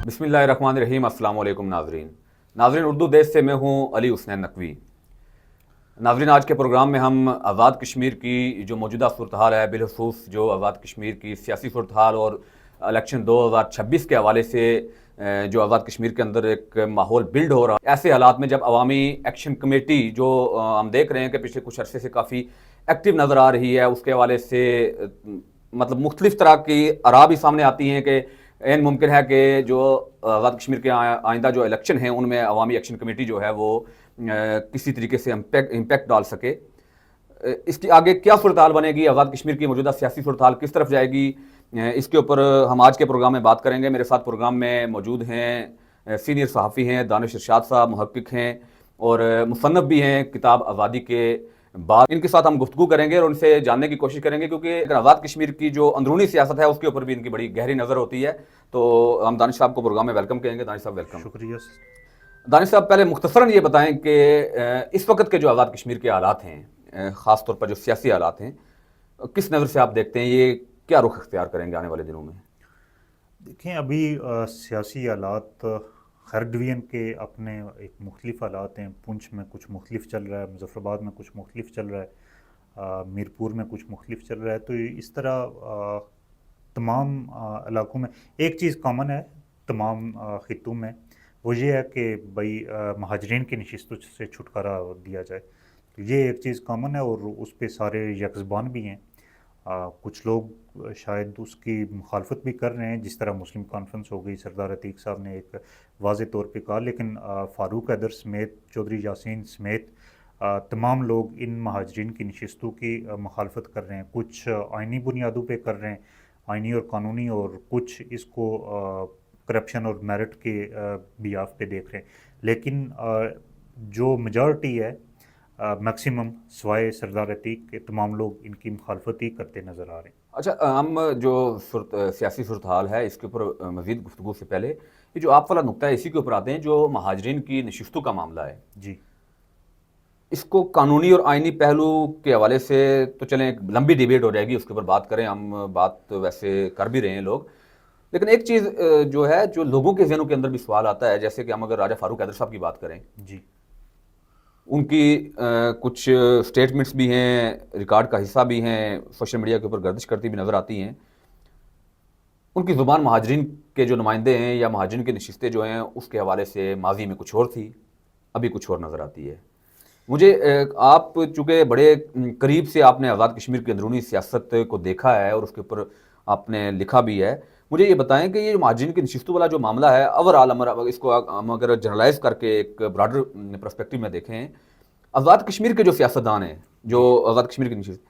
बिस्मिल्लाहिर्रहमानिर्रहीम। अस्सलाम वालेकुम नाज़रीन उर्दू देश से मैं हूँ अली हुसैन नकवी। नाज़रीन, आज के प्रोग्राम में हम आज़ाद कश्मीर की जो मौजूदा सूरत हाल है, बिलखसूस जो आज़ाद कश्मीर की सियासी सूरत हाल और इलेक्शन 2026 के हवाले से जो आज़ाद कश्मीर के अंदर एक माहौल बिल्ड हो रहा है, ऐसे हालात में जब अवामी एक्शन कमेटी जो हम देख रहे हैं कि पिछले कुछ अरसे से काफ़ी एक्टिव नज़र आ रही है, उसके हवाले से मतलब मुख्तलिफ तरह की आरा भी सामने आती हैं कि एन मुमकिन है कि जो आज़ाद कश्मीर के आइंदा जो इलेक्शन हैं उनमें अवामी एक्शन कमेटी जो है वो किसी तरीके से इम्पैक्ट डाल सके। इसकी आगे क्या सूरत हाल बनेगी, आज़ाद कश्मीर की मौजूदा सियासी सूरत हाल किस तरफ जाएगी, इसके ऊपर हम आज के प्रोग्राम में बात करेंगे। मेरे साथ प्रोग्राम में मौजूद हैं सीनियर सहाफ़ी हैं दानिश इरशाद साहब, मुहक्किक हैं और मुसन्नफ़ भी हैं किताब आज़ादी के बाद। इनके साथ हम गुफ्तगू करेंगे और उनसे जानने की कोशिश करेंगे, क्योंकि आज़ाद कश्मीर की जो अंदरूनी सियासत है उसके ऊपर भी इनकी बड़ी गहरी नज़र होती है। तो हम दानिश साहब को प्रोग्राम में वेलकम कहेंगे। दानिश साहब वेलकम। शुक्रिया। दानिश साहब, पहले मुख्तसरन ये बताएं कि इस वक्त के जो आज़ाद कश्मीर के हालात हैं, ख़ास तौर पर जो सियासी हालात हैं, किस नज़र से आप देखते हैं, ये क्या रुख इख्तियार करेंगे आने वाले दिनों में? देखें, अभी सियासी हालात हर डिवीज़न के अपने एक मुख्तलिफ हालात हैं। पुंछ में कुछ मुख्तलिफ चल रहा है, मुजफ्फराबाद में कुछ मुख्तलिफ चल रहा है, मीरपुर में कुछ मुख्तलिफ चल रहा है। तो इस तरह तमाम इलाकों में एक चीज़ कॉमन है तमाम खित्तों में, वो ये है कि भाई महाजरीन की नशिस्तों से छुटकारा दिया जाए। तो ये एक चीज़ कॉमन है और उस पर सारे यकज़बान भी हैं। कुछ लोग शायद उसकी मुखालफत भी कर रहे हैं, जिस तरह मुस्लिम कॉन्फ्रेंस हो गई, सरदार अतीक साहब ने एक वाज़े तौर पे कहा। लेकिन फ़ारूक हैदर समेत, चौधरी यासीन समेत तमाम लोग इन महाजरीन की नशिस्तों की मुखालफत कर रहे हैं। कुछ आइनी बुनियादों पे कर रहे हैं, आइनी और कानूनी, और कुछ इसको करप्शन और मेरिट के बियाफ पे देख रहे हैं। लेकिन जो मेजॉरिटी है, मैक्सिमम सिवाय सरदार अतीक के तमाम लोग इनकी मुखालफत ही करते नज़र आ रहे हैं। अच्छा, हम जो सियासी सूरत हाल है इसके ऊपर मज़ीद गुफ्तगू से पहले ये जो आप वाला नुक्ता है इसी के ऊपर आते हैं, जो महाजरीन की नशिस्तों का मामला है। जी, इसको कानूनी और आइनी पहलू के हवाले से तो चलें, एक लंबी डिबेट हो जाएगी, उसके ऊपर बात करें हम। बात तो वैसे कर भी रहे हैं लोग, लेकिन एक चीज़ जो है, जो लोगों के ज़हनों के अंदर भी सवाल आता है, जैसे कि हम अगर राजा फारूक हैदर साहब की बात करें, जी, उनकी कुछ स्टेटमेंट्स भी हैं, रिकॉर्ड का हिस्सा भी हैं, सोशल मीडिया के ऊपर गर्दिश करती भी नज़र आती हैं। उनकी ज़ुबान महाजरीन के जो नुमाइंदे हैं या महाजरीन की नशिस्तें जो हैं उसके हवाले से माजी में कुछ और थी, अभी कुछ और नज़र आती है। मुझे आप चूँकि बड़े करीब से आपने आज़ाद कश्मीर की अंदरूनी सियासत को देखा है और उसके ऊपर आपने लिखा भी है, मुझे ये बताएं कि ये महाजरीन की नशिस्तों वाला जो मामला है, ओवरऑल इसको हम अगर जनरलाइज करके एक ब्रॉडर पर्सपेक्टिव में देखें, आज़ाद कश्मीर के जो सियासतदान हैं, जो जी। आज़ाद कश्मीर की नशिस्त,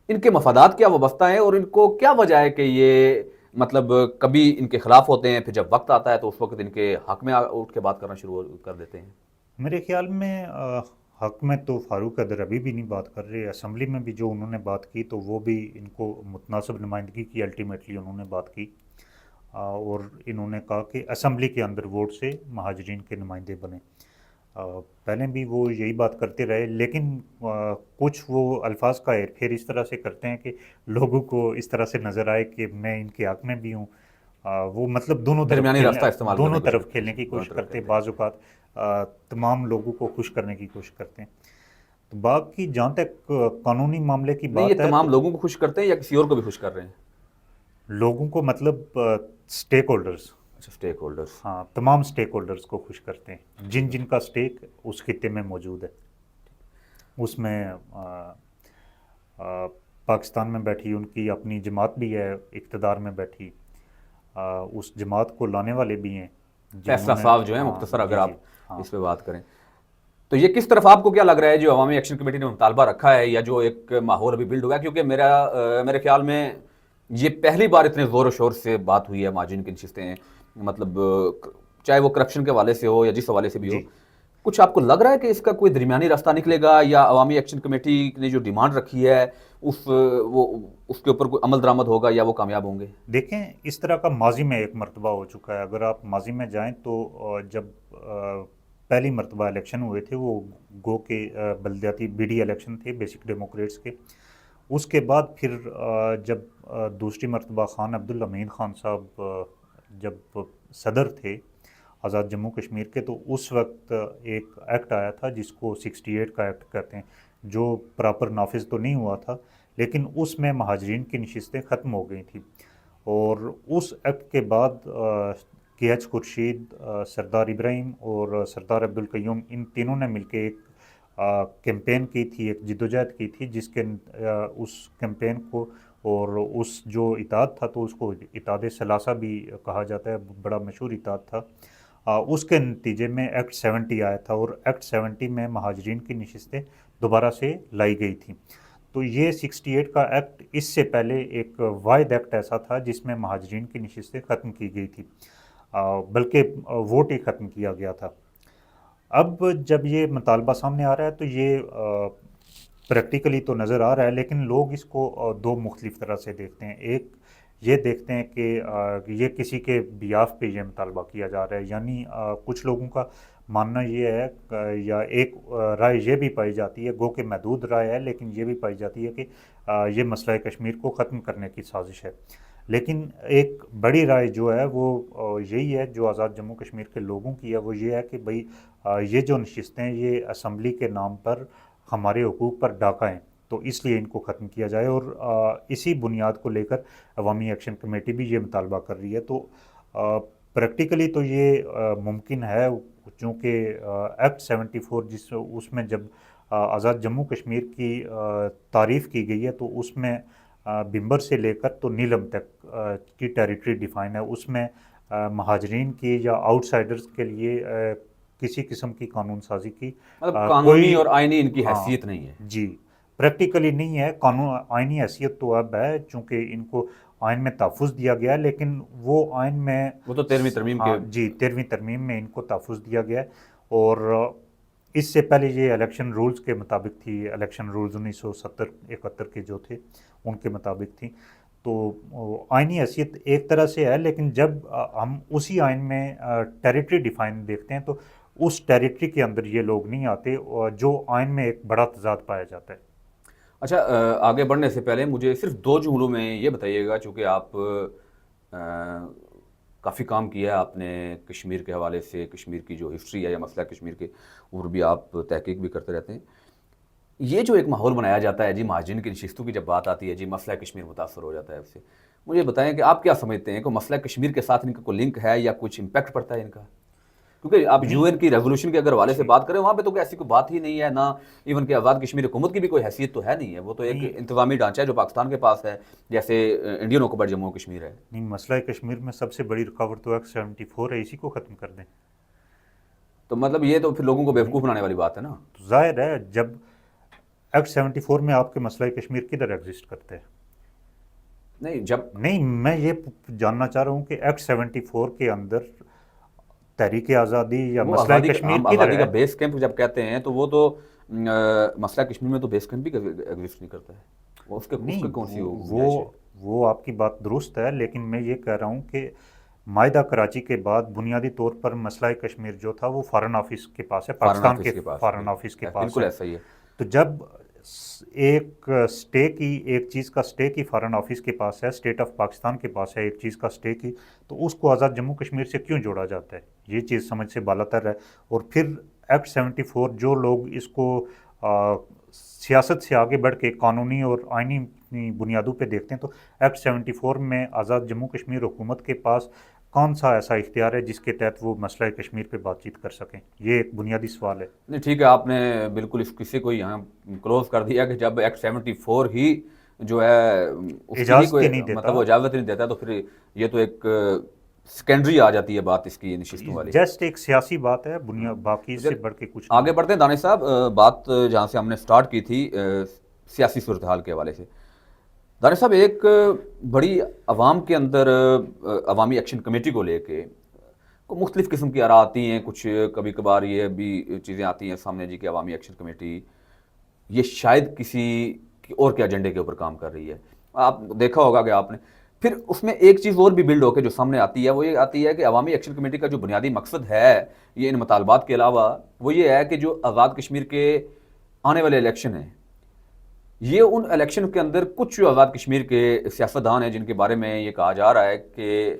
इनके मफादात क्या वाबस्ता हैं और इनको क्या वजह है कि ये मतलब कभी इनके खिलाफ होते हैं, फिर जब वक्त आता है तो उस वक्त इनके हक में उठ के बात करना शुरू कर देते हैं? मेरे ख्याल में हक में तो फ़ारूक हैदर अभी भी नहीं बात कर रहे। असम्बली में भी जो उन्होंने बात की तो वो भी इनको मुतनासिब नुमाइंदगी की, अल्टीमेटली उन्होंने बात की। और इन्होंने कहा कि असम्बली के अंदर वोट से महाजरीन के नुमाइंदे बने। पहले भी वो यही बात करते रहे, लेकिन कुछ वो अल्फाज का हेर फेर इस तरह से करते हैं कि लोगों को इस तरह से नज़र आए कि मैं इनके हक में भी हूँ। वो मतलब दरमियानी रास्ता इस्तेमाल करने दोनों की तरफ खेलने की दोनों कोशिश तरफ करते हैं। कहते हैं। बाज़ औक़ात तमाम लोगों को खुश करने की कोशिश करते हैं। तो बाकी जहाँ तक कानूनी मामले की नहीं, ये बात है, तमाम तो लोगों को खुश करते हैं या किसी और को भी खुश कर रहे हैं? लोगों को मतलब स्टेक होल्डर्स, अच्छा, स्टेक होल्डर्स। हाँ, तमाम स्टेक होल्डर्स को खुश करते हैं, जिन जिनका स्टेक उस खित्ते में मौजूद है। उसमें पाकिस्तान में बैठी उनकी अपनी जमात भी है, इक़्तिदार में बैठी, उस जमात को लाने वाले भी हैं फैसला जिन्होंने, साहब जो है, हाँ मुख्तसर अगर जी जी, आप हाँ। इस पे बात करें, तो ये किस तरफ आपको क्या लग रहा है जो अवामी एक्शन कमेटी ने मुतालबा रखा है या जो एक माहौल अभी बिल्ड हुआ है? क्योंकि मेरे ख्याल में ये पहली बार इतने ज़ोर शोर से बात हुई है मार्जिन की नशिस्तें, मतलब चाहे वो करप्शन के हवाले से हो या जिस हवाले से भी हो। जी, कुछ आपको लग रहा है कि इसका कोई दरमियानी रास्ता निकलेगा, या अवामी एक्शन कमेटी ने जो डिमांड रखी है वो उसके ऊपर कोई अमल दरामद होगा या वो कामयाब होंगे? देखें, इस तरह का माजी में एक मरतबा हो चुका है। अगर आप माजी में जाएं तो जब पहली मरतबा इलेक्शन हुए थे, वो गो के बलदियाती बीडी इलेक्शन थे, बेसिक डेमोक्रेट्स के। उसके बाद फिर जब दूसरी मरतबा खान अब्दुल हमीद खान साहब جب صدر تھے آزاد جموں کشمیر کے، تو اس وقت ایک ایکٹ آیا تھا جس کو 68 کا ایکٹ کہتے ہیں، جو پراپر نافذ تو نہیں ہوا تھا، لیکن اس میں مہاجرین کی نشستیں ختم ہو گئی تھیں۔ اور اس ایکٹ کے بعد کے ایچ خورشید، سردار ابراہیم اور سردار عبدالقیوم، ان تینوں نے مل کے ایک کیمپین کی تھی، ایک جدوجہد کی تھی، جس کے اس کیمپین کو اور اس جو اطاعت تھا تو اس کو اتحاد ثلاثہ بھی کہا جاتا ہے، بڑا مشہور اتحاد تھا۔ اس کے نتیجے میں ایکٹ 70 آیا تھا، اور ایکٹ 70 میں مہاجرین کی نشستیں دوبارہ سے لائی گئی تھیں۔ تو یہ 68 کا ایکٹ اس سے پہلے ایک واحد ایکٹ ایسا تھا جس میں مہاجرین کی نشستیں ختم کی گئی تھی، بلکہ ووٹ ہی ختم کیا گیا تھا۔ اب جب یہ مطالبہ سامنے آ رہا ہے تو یہ پریکٹیکلی تو نظر آ رہا ہے، لیکن لوگ اس کو دو مختلف طرح سے دیکھتے ہیں۔ ایک یہ دیکھتے ہیں کہ یہ کسی کے بیاف پہ یہ مطالبہ کیا جا رہا ہے، یعنی کچھ لوگوں کا ماننا یہ ہے، یا ایک رائے یہ بھی پائی جاتی ہے، گو کہ محدود رائے ہے، لیکن یہ بھی پائی جاتی ہے کہ یہ مسئلہ کشمیر کو ختم کرنے کی سازش ہے۔ لیکن ایک بڑی رائے جو ہے وہ یہی ہے، جو آزاد جموں کشمیر کے لوگوں کی ہے، وہ یہ ہے کہ بھئی یہ جو نشستیں یہ اسمبلی کے نام پر ہمارے حقوق پر ڈاکہ ہیں، تو اس لیے ان کو ختم کیا جائے۔ اور اسی بنیاد کو لے کر عوامی ایکشن کمیٹی بھی یہ مطالبہ کر رہی ہے۔ تو پریکٹیکلی تو یہ ممکن ہے، چونکہ ایکٹ 74 اس میں جب آزاد جموں کشمیر کی تعریف کی گئی ہے تو اس میں بمبر سے لے کر تو نیلم تک کی ٹیریٹری ڈیفائن ہے، اس میں مہاجرین کی یا آؤٹ سائڈرز کے لیے کسی قسم کی قانون سازی کی مطلب قانونی اور آئینی ان کی حیثیت نہیں ہے۔ جی، پریکٹیکلی نہیں ہے، قانون آئینی حیثیت تو اب ہے، چونکہ ان کو آئین میں تحفظ دیا گیا ہے، لیکن وہ آئین میں وہ تو 13ویں ترمیم کے جی 13ویں ترمیم میں ان کو تحفظ دیا گیا ہے۔ اور اس سے پہلے یہ الیکشن رولز کے مطابق تھی، الیکشن رولز 1970-71 کے جو تھے ان کے مطابق تھی۔ تو آئینی حیثیت ایک طرح سے ہے، لیکن جب ہم اسی آئین میں ٹیریٹری ڈیفائن دیکھتے ہیں تو اس ٹیریٹری کے اندر یہ لوگ نہیں آتے، جو آئین میں ایک بڑا تضاد پایا جاتا ہے۔ اچھا، آگے بڑھنے سے پہلے مجھے صرف 2 جملوں میں یہ بتائیے گا، چونکہ آپ کافی کام کیا ہے آپ نے کشمیر کے حوالے سے، کشمیر کی جو ہسٹری ہے یا مسئلہ کشمیر کے اور بھی آپ تحقیق بھی کرتے رہتے ہیں۔ یہ جو ایک ماحول بنایا جاتا ہے جی، مہاجرین کی نشستوں کی جب بات آتی ہے جی، مسئلہ کشمیر متاثر ہو جاتا ہے اس سے، مجھے بتائیں کہ آپ کیا سمجھتے ہیں کہ مسئلہ کشمیر کے ساتھ ان کا کوئی لنک ہے یا کچھ امپیکٹ پڑتا ہے ان کا؟ کیونکہ آپ یو این کی ریزولوشن کے اگر حوالے سے بات کریں، وہاں پہ تو کوئی ایسی کوئی بات ہی نہیں ہے، نہ ایون کہ آزاد کشمیر حکومت کی بھی کوئی حیثیت تو ہے نہیں ہے، وہ تو ایک انتظامی ڈھانچہ ہے جو پاکستان کے پاس ہے، جیسے انڈین آکوپائڈ جموں کشمیر ہے۔ نہیں، مسئلہ کشمیر میں سب سے بڑی رکاوٹ تو ایکٹ 74 ہے، اسی کو ختم کر دیں۔ تو مطلب یہ تو پھر لوگوں کو بیوقوف بنانے والی بات ہے نا۔ تو ظاہر ہے، جب ایکٹ 74 میں آپ کے مسئلہ کشمیر کدھر ایگزسٹ کرتے ہیں؟ نہیں، میں یہ جاننا چاہ رہا ہوں کہ ایکٹ 74 کے اندر تحریک آزادی یا مسئلہ کشمیر کدھر آزادی ہے؟ کا بیس کیمپ جب کہتے ہیں تو وہ تو مسئلہ کشمیر میں تو بیس کیمپ بھی ایگزسٹ نہیں کرتا ہے، وہ اس کے کون سی وہ آپ کی بات درست ہے، لیکن میں یہ کہہ رہا ہوں کہ معاہدہ کراچی کے بعد بنیادی طور پر مسئلہ کشمیر جو تھا وہ فارن آفس کے پاس ہے، پاکستان کے فارن آفس کے پاس بالکل ایسا ہی ہے۔ تو جب ایک چیز کا اسٹے کی فارن آفس کے پاس ہے، اسٹیٹ آف پاکستان کے پاس ہے ایک چیز کا اسٹے کی، تو اس کو آزاد جموں کشمیر سے کیوں جوڑا جاتا ہے؟ یہ چیز سمجھ سے بالاتر ہے۔ اور پھر ایکٹ 74 جو لوگ اس کو سیاست سے آگے بڑھ کے قانونی اور آئینی بنیادوں پہ دیکھتے ہیں، تو ایکٹ 74 میں آزاد جموں کشمیر حکومت کے پاس کون سا ایسا اختیار ہے جس کے تحت وہ مسئلہ کشمیر پہ بات چیت کر سکیں؟ یہ ایک بنیادی سوال ہے۔ نہیں ٹھیک ہے، آپ نے بالکل اس قصے کو یہاں کلوز کر دیا کہ جب ایکٹ 74 ہی جو ہے اجازت نہیں دیتا، مطلب وہ اجازت نہیں دیتا، تو پھر یہ تو ایک سیکنڈری آ جاتی ہے بات اس کی نشستوں والی، جسٹ ایک سیاسی بات ہے، باقی اس سے بڑھ کے کچھ نہیں۔ آگے بڑھتے ہیں دانش صاحب، بات جہاں سے ہم نے سٹارٹ کی تھی سیاسی صورتحال کے حوالے سے، دانش صاحب ایک بڑی عوام کے اندر عوامی ایکشن کمیٹی کو لے کے مختلف قسم کی آراء آتی ہیں، کچھ کبھی کبھار یہ بھی چیزیں آتی ہیں سامنے جی کہ عوامی ایکشن کمیٹی یہ شاید کسی اور کے ایجنڈے کے اوپر کام کر رہی ہے۔ آپ دیکھا ہوگا کہ آپ نے پھر اس میں ایک چیز اور بھی بلڈ ہو کے جو سامنے آتی ہے، وہ یہ آتی ہے کہ عوامی ایکشن کمیٹی کا جو بنیادی مقصد ہے یہ ان مطالبات کے علاوہ وہ یہ ہے کہ جو آزاد کشمیر کے آنے والے الیکشن ہیں، یہ ان الیکشن کے اندر کچھ جو آزاد کشمیر کے سیاستدان ہیں جن کے بارے میں یہ کہا جا رہا ہے کہ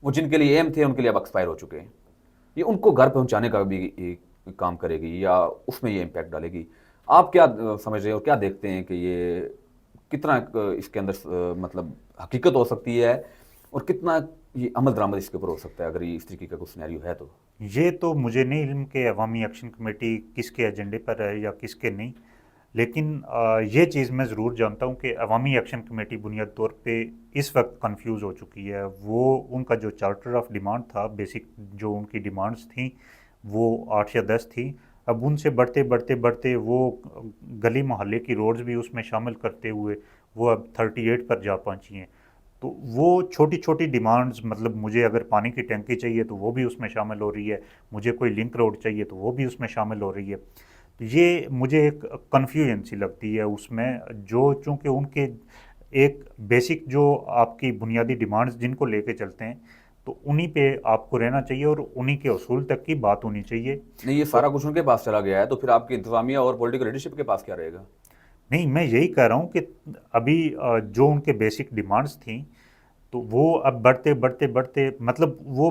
وہ جن کے لیے ایم تھے ان کے لیے اب ایکسپائر ہو چکے ہیں، یہ ان کو گھر پہنچانے کا بھی کام کرے گی یا اس میں یہ امپیکٹ ڈالے گی؟ آپ کیا سمجھ رہے ہیں اور کیا دیکھتے ہیں کہ یہ کتنا اس کے اندر مطلب حقیقت ہو سکتی ہے اور کتنا یہ عمل درآمد اس کے اوپر ہو سکتا ہے اگر یہ اس طریقے کا کوئی سینیریو ہے تو؟ یہ تو مجھے نہیں علم کہ عوامی ایکشن کمیٹی کس کے ایجنڈے پر ہے یا کس کے نہیں، لیکن یہ چیز میں ضرور جانتا ہوں کہ عوامی ایکشن کمیٹی بنیادی طور پہ اس وقت کنفیوز ہو چکی ہے۔ وہ ان کا جو چارٹر آف ڈیمانڈ تھا، بیسک جو ان کی ڈیمانڈز تھیں وہ 8 یا 10 تھیں، اب ان سے بڑھتے بڑھتے بڑھتے وہ گلی محلے کی روڈز بھی اس میں شامل کرتے ہوئے وہ اب 38 پر جا پہنچی ہیں۔ تو وہ چھوٹی چھوٹی ڈیمانڈز، مطلب مجھے اگر پانی کی ٹینکی چاہیے تو وہ بھی اس میں شامل ہو رہی ہے، مجھے کوئی لنک روڈ چاہیے تو وہ بھی اس میں شامل ہو رہی ہے۔ تو یہ مجھے ایک کنفیوژن سی لگتی ہے اس میں، جو چونکہ ان کے ایک بیسک جو آپ کی بنیادی ڈیمانڈز جن کو لے کے چلتے ہیں تو انہی پہ آپ کو رہنا چاہیے اور انہی کے اصول تک کی بات ہونی چاہیے۔ نہیں، یہ سارا کچھ ان کے پاس چلا گیا ہے تو پھر آپ کی انتظامیہ اور پولیٹیکل لیڈرشپ کے پاس کیا رہے گا؟ نہیں، میں یہی کہہ رہا ہوں کہ ابھی جو ان کے بیسک ڈیمانڈز تھیں تو وہ اب بڑھتے بڑھتے بڑھتے مطلب وہ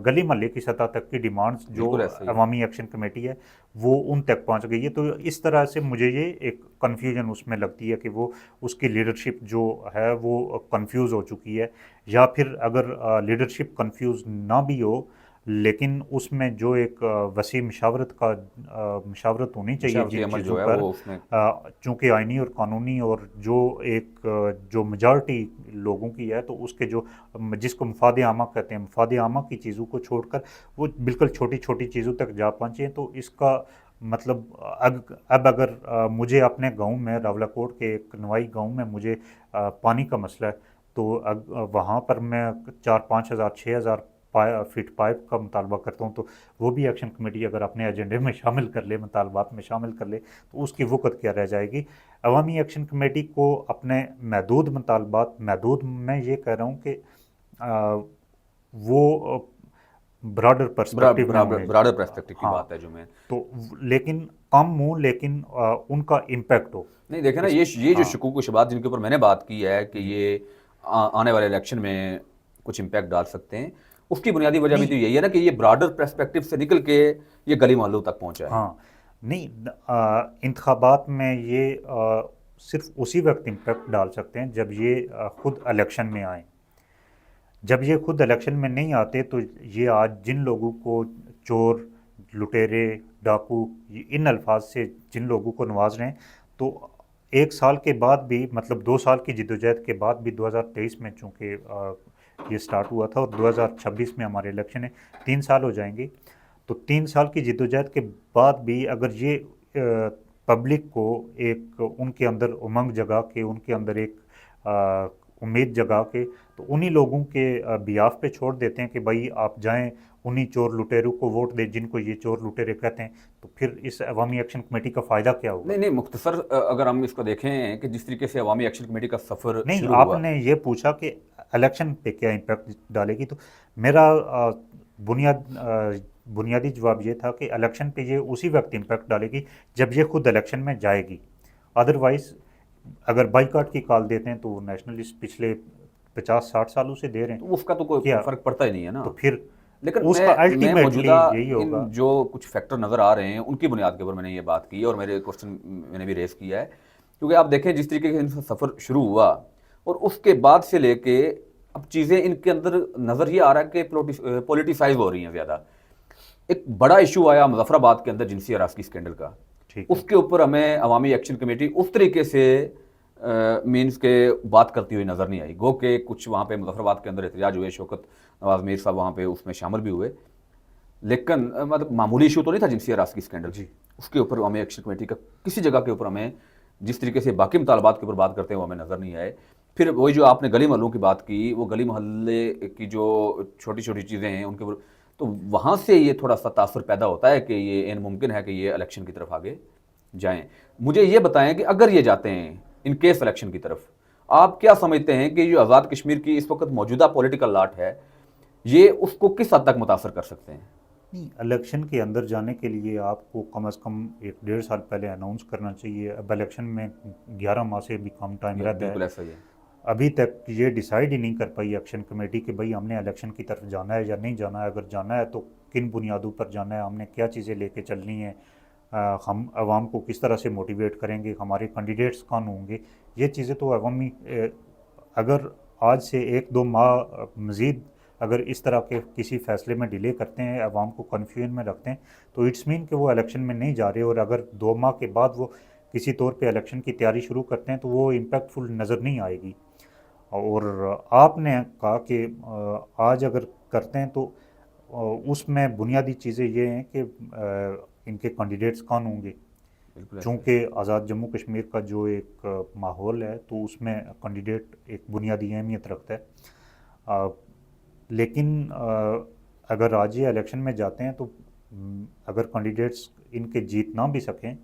گلی محلے کی سطح تک کی ڈیمانڈز جو بالکل ایسا ہی ہے۔ عوامی ایکشن کمیٹی ہے وہ ان تک پہنچ گئی ہے۔ تو اس طرح سے مجھے یہ ایک کنفیوژن اس میں لگتی ہے کہ وہ اس کی لیڈرشپ جو ہے وہ کنفیوز ہو چکی ہے، یا پھر اگر لیڈرشپ کنفیوز نہ بھی ہو لیکن اس میں جو ایک وسیع مشاورت ہونی چاہیے مشاورتی جن عمل چیزوں جو ہے پر، وہ اس میں چونکہ آئینی اور قانونی اور جو ایک جو میجارٹی لوگوں کی ہے تو اس کے جو جس کو مفاد عامہ کہتے ہیں، مفاد عامہ کی چیزوں کو چھوڑ کر وہ بالکل چھوٹی چھوٹی چیزوں تک جا پہنچے ہیں۔ تو اس کا مطلب اب اگر مجھے اپنے گاؤں میں راولاکوٹ کے ایک نوائی گاؤں میں مجھے پانی کا مسئلہ ہے تو وہاں پر میں 4-5 ہزار 6 ہزار فٹ پائپ کا مطالبہ کرتا ہوں، تو وہ بھی ایکشن کمیٹی اگر اپنے ایجنڈے میں شامل کر لے، مطالبات میں شامل کر لے، تو اس کی وقت کیا رہ جائے گی۔ عوامی ایکشن کمیٹی کو اپنے محدود مطالبات، محدود میں یہ کہہ رہا ہوں کہ وہ براڈر پرسپیکٹیو میں ہونے، براڈر پرسپیکٹو کی ہاں، بات ہے جو میں تو لیکن کم ہوں لیکن ان کا امپیکٹ ہو۔ نہیں دیکھیں نا، یہ جو شکوک و شبہات جن کے اوپر میں نے بات کی ہے کہ یہ آنے والے الیکشن میں کچھ امپیکٹ ڈال سکتے ہیں، اس کی بنیادی وجہ بھی تو یہی ہے نا کہ یہ براڈر پرسپیکٹو سے نکل کے یہ گلی محلوں تک پہنچا ہے۔ ہاں، نہیں، انتخابات میں یہ صرف اسی وقت امپیکٹ ڈال سکتے ہیں جب یہ خود الیکشن میں آئیں۔ جب یہ خود الیکشن میں نہیں آتے تو یہ آج جن لوگوں کو چور، لٹیرے، ڈاکو، ان الفاظ سے جن لوگوں کو نواز رہے ہیں، تو 1 سال کے بعد بھی، مطلب 2 سال کی جدوجہد کے بعد بھی، 2023 میں چونکہ یہ سٹارٹ ہوا تھا اور 2026 میں ہمارے الیکشن ہے، 3 سال ہو جائیں گے، تو 3 سال کی جدوجہد کے بعد بھی اگر یہ پبلک کو ایک ان کے اندر امنگ جگا کے، ان کے اندر ایک امید جگا کے، تو انہی لوگوں کے بیاف پہ چھوڑ دیتے ہیں کہ بھائی آپ جائیں انہی چور لٹیروں کو ووٹ دیں جن کو یہ چور لٹیرے کہتے ہیں، تو پھر اس عوامی ایکشن کمیٹی کا فائدہ کیا ہوگا؟ نہیں، مختصر اگر ہم اس کو دیکھیں کہ جس طریقے سے عوامی ایکشن کمیٹی کا سفر نہیں، شروع آپ ہوا، نے یہ پوچھا کہ الیکشن پہ کیا امپیکٹ ڈالے گی، تو میرا بنیادی جواب یہ تھا کہ الیکشن پہ یہ اسی وقت امپیکٹ ڈالے گی جب یہ خود الیکشن میں جائے گی۔ ادروائز اگر بائیکاٹ کی کال دیتے ہیں تو وہ نیشنلسٹ پچھلے 50-60 سالوں سے دے رہے ہیں، تو اس کا تو کوئی کیا فرق پڑتا ہی نہیں ہے نا۔ تو پھر لیکن اس کا میں الٹیمیٹلی موجودہ یہی ان ہوگا۔ جو کچھ فیکٹر نظر آ رہے ہیں ان کی بنیاد کے اوپر میں نے یہ بات کی اور میرے کوشچن میں نے بھی ریز کیا ہے، کیونکہ آپ دیکھیں جس طریقے سے ان کا سفر شروع ہوا اور اس کے بعد سے لے کے اب چیزیں ان کے اندر نظر یہ آ رہا ہے کہ پولیٹیسائز ہو رہی ہیں زیادہ۔ ایک بڑا ایشو آیا مظفر آباد کے اندر جنسی ہراسگی اسکینڈل کا، ٹھیک اس کے اوپر ہمیں عوامی ایکشن کمیٹی اس طریقے سے مینس کے بات کرتی ہوئی نظر نہیں آئی، گو کہ کچھ وہاں پہ مظفر آباد کے اندر احتجاج ہوئے، شوکت نواز میر صاحب وہاں پہ اس میں شامل بھی ہوئے، لیکن مطلب معمولی ایشو تو نہیں تھا جنسی ہراسگی اسکینڈل، جی، اس کے اوپر عوامی ایکشن کمیٹی کا کسی جگہ کے اوپر ہمیں جس طریقے سے باقی مطالبات کے اوپر بات کرتے ہیں وہ ہمیں نظر نہیں آئے۔ پھر وہی جو آپ نے گلی محلوں کی بات کی، وہ گلی محلے کی جو چھوٹی چھوٹی چیزیں ہیں ان کے اوپر، تو وہاں سے یہ تھوڑا سا تاثر پیدا ہوتا ہے کہ یہ ممکن ہے کہ یہ الیکشن کی طرف آگے جائیں۔ مجھے یہ بتائیں کہ اگر یہ جاتے ہیں ان کیس الیکشن کی طرف، آپ کیا سمجھتے ہیں کہ جو آزاد کشمیر کی اس وقت موجودہ پولیٹیکل لاٹ ہے یہ اس کو کس حد تک متاثر کر سکتے ہیں؟ نہیں، الیکشن کے اندر جانے کے لیے آپ کو کم از کم 1-1.5 سال پہلے اناؤنس کرنا چاہیے۔ اب الیکشن میں 11 ماہ سے بھی کم ٹائم رہتا ہے، بالکل ایسا ہی ہے۔ अभी तक ये डिसाइड ही नहीं कर पाई एक्शन कमेटी कि भाई हमने इलेक्शन की तरफ जाना है या नहीं जाना है, अगर जाना है तो किन बुनियादों पर जाना है, हमने क्या चीज़ें लेके चलनी है, हम आवाम को किस तरह से मोटिवेट करेंगे, हमारे कैंडिडेट्स कौन होंगे, ये चीज़ें तो अवामी अगर आज से 1-2 माह मज़ीद अगर इस तरह के किसी फ़ैसले में डिले करते हैं, आवाम को कन्फ्यूजन में रखते हैं, तो इट्स मीन कि वो इलेक्शन में नहीं जा रहे, और अगर 2 माह के बाद वो किसी तौर पे इलेक्शन की तैयारी शुरू करते हैं तो वो इम्पैक्टफुल नज़र नहीं आएगी। और आपने कहा कि आज अगर करते हैं तो उसमें बुनियादी चीज़ें ये हैं कि इनके कैंडिडेट्स कौन होंगे, बिल्कुल ऐसा चूँकि आज़ाद जम्मू कश्मीर का जो एक माहौल है तो उसमें कैंडिडेट एक बुनियादी अहमियत रखता है। लेकिन अगर आज ये इलेक्शन में जाते हैं तो अगर कैंडिडेट्स इनके जीत ना भी सकें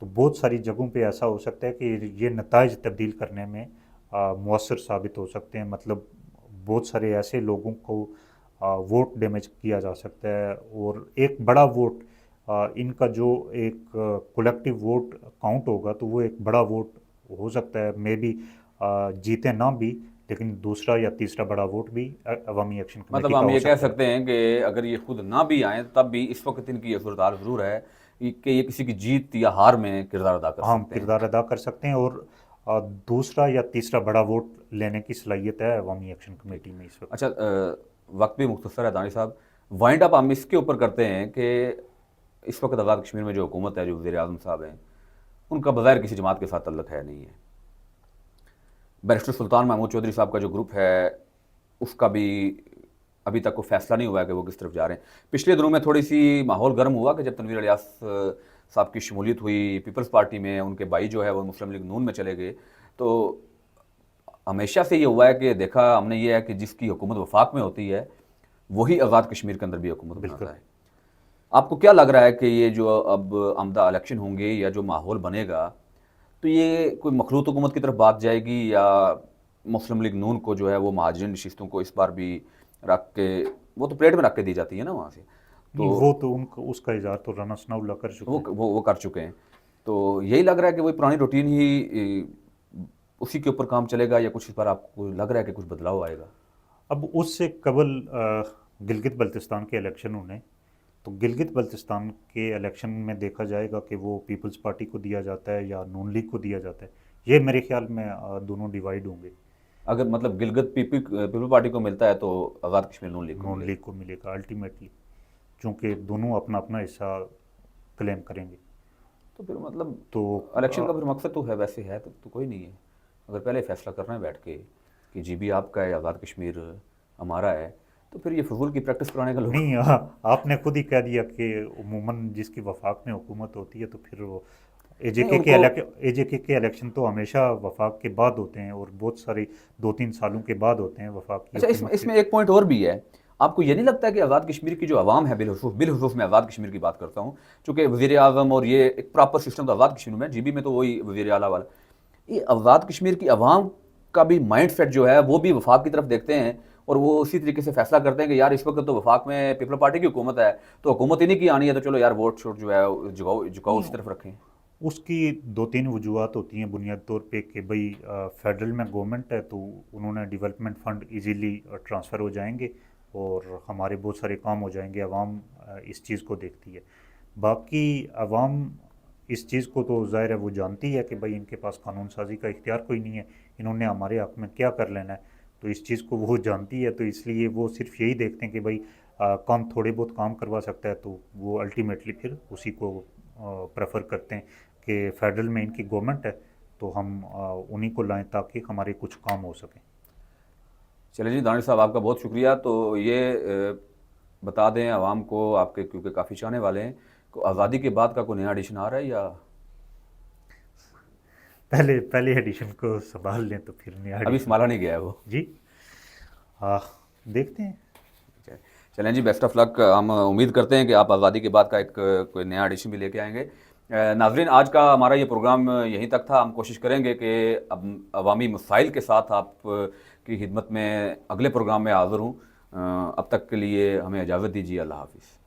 तो बहुत सारी जगहों पे ऐसा हो सकता है कि ये नताइज तब्दील करने में मुअस्सर साबित हो सकते हैं। मतलब बहुत सारे ऐसे लोगों को वोट डैमेज किया जा सकता है, और एक बड़ा वोट इनका जो एक कलेक्टिव वोट काउंट होगा तो वो एक बड़ा वोट हो सकता है, मे बी जीते ना भी, लेकिन दूसरा या तीसरा बड़ा वोट भी अवामी एक्शन कमेटी मतलब का हम हो ये कह सकता है। सकते हैं कि अगर ये खुद ना भी आए तब भी इस वक्त इनकी ये सूरत हाल ज़रूर है कि ये किसी की जीत या हार में किरदार अदा कर हम सकते हैं। किरदार अदा कर सकते हैं, और दूसरा या तीसरा बड़ा वोट लेने की सलाहियत है अवामी एक्शन कमेटी में इस वक्त। अच्छा, वक्त भी मुख्तसर है दानिश साहब, वाइंड अप हम इसके ऊपर करते हैं कि इस वक्त आज़ाद कश्मीर में जो हुकूमत है, जो वज़ीर आज़म साहब हैं, उनका बग़ैर किसी जमात के साथ तल्लुक़ है नहीं है। बैरिस्टर सुल्तान महमूद चौधरी साहब का जो ग्रुप है उसका भी अभी तक कोई फैसला नहीं हुआ है कि वो किस तरफ जा रहे हैं। पिछले दिनों में थोड़ी सी माहौल गर्म हुआ कि जब तनवीर इलियास साहब की शमूलियत हुई पीपल्स पार्टी में, उनके भाई जो है वो मुस्लिम लीग नून में चले गए। तो हमेशा से ये हुआ है कि देखा हमने ये है कि जिसकी हुकूमत वफाक में होती है वही आज़ाद कश्मीर के अंदर भी हुकूमत बनाता है। आपको क्या लग रहा है कि ये जो अब आमदा इलेक्शन होंगे या जो माहौल बनेगा, तो ये कोई मखलूत हुकूमत की तरफ बात जाएगी, या मुस्लिम लीग नून को जो है वो महाजरीन नशिस्तों को इस बार भी रख के, वो तो प्लेट में रख के दी जाती है ना वहाँ से, नहीं, तो वो तो उनका उसका इजहार तो राना सनाउल्लाह कर चुके हैं। वो कर चुके हैं। तो यही लग रहा है कि वही पुरानी रूटीन ही उसी के ऊपर काम चलेगा, या कुछ इस बार आपको लग रहा है कि कुछ बदलाव आएगा? अब उससे कबल गिलगित बल्तिस्तान के इलेक्शन होने, तो गिलगित बल्तिस्तान के इलेक्शन में देखा जाएगा कि वो पीपल्स पार्टी को दिया जाता है या नून लीग को दिया जाता है। ये मेरे ख्याल में दोनों डिवाइड होंगे। अगर मतलब गिलगित पीपल पार्टी को मिलता है तो आज़ाद कश्मीर नून लीग को नून मिलेगा। लीग को मिलेगा अल्टीमेटली, चूँकि दोनों अपना अपना हिस्सा क्लेम करेंगे। तो फिर मतलब तो इलेक्शन का फिर मकसद तो है, वैसे है तो कोई नहीं है। अगर पहले फैसला करना है बैठ के कि जी भी आपका है, आज़ाद कश्मीर हमारा है, तो फिर ये फजूल की प्रैक्टिस कराने का लोग। नहीं, आपने खुद ही कह दिया कि उमूमन जिसकी वफाक में हुकूमत होती है तो फिर वो नहीं उनको, एजेके के इलेक्शन तो हमेशा वफाक के बाद होते हैं, और बहुत सारी 2-3 सालों के बाद होते हैं वफाक की अच्छा इसमें हुकूमत के। इसमें एक पॉइंट और भी है। आपको ये नहीं लगता कि आज़ाद कश्मीर की जो आवाम है, बिलखुसूस मैं आज़ाद कश्मीर की बात करता हूँ, चूँकि वज़ीर आज़म और ये एक प्रॉपर सिस्टम तो आज़ाद कश्मीर में, जीबी में तो वही वज़ीर आला वाला, ये आज़ाद कश्मीर की आवाम का भी माइंड सेट जो है वो भी वफाक की तरफ देखते हैं, और वो उसी तरीके से फैसला करते हैं कि यार इस वक्त तो वफाक में पीपल पार्टी की हुकूमत है, तो हुकूमत इन्हीं की आनी है, तो चलो यार वोट शोट जो है झुकाओ उसी तरफ रखें। उसकी 2-3 वजूहत होती हैं बुनियादी तौर पे कि भाई फेडरल में गवर्नमेंट है तो उन्होंने डेवलपमेंट फ़ंड इजीली ट्रांसफ़र हो जाएंगे और हमारे बहुत सारे काम हो जाएंगे। आवाम इस चीज़ को देखती है। बाकी आवाम इस चीज़ को तो ज़ाहिर है वो जानती है कि भाई इनके पास कानून साजी का इख्तियार कोई नहीं है, इन्होंने हमारे हक़ में क्या कर लेना है, तो इस चीज़ को वो जानती है। तो इसलिए वो सिर्फ यही देखते हैं कि भाई कौन थोड़े बहुत काम करवा सकता है, तो वो अल्टीमेटली फिर उसी को प्रेफर करते हैं कि फेडरल में इनकी गवर्नमेंट है तो हम उन्हीं को लाएं ताकि हमारे कुछ काम हो सकें। चलिए जी दानिश साहब, आपका बहुत शुक्रिया। तो ये बता दें आवाम को, आपके क्योंकि काफ़ी चाहने वाले हैं, आज़ादी के बाद का कोई नया एडिशन आ रहा है या पहले एडिशन को संभाल लें तो फिर नया अभी एडिशन। संभाला नहीं गया है वो? जी देखते हैं। चलें जी, बेस्ट ऑफ लक। हम उम्मीद करते हैं कि आप आज़ादी के बाद का एक कोई नया एडिशन भी लेके आएंगे। नाजरीन, आज का हमारा ये प्रोग्राम यहीं तक था। हम कोशिश करेंगे कि अब अवामी मसाइल के साथ आप की खिदमत में अगले प्रोग्राम में हाज़िर हूँ। अब तक के लिए हमें इजाज़त दीजिए। अल्लाह हाफ़िज़।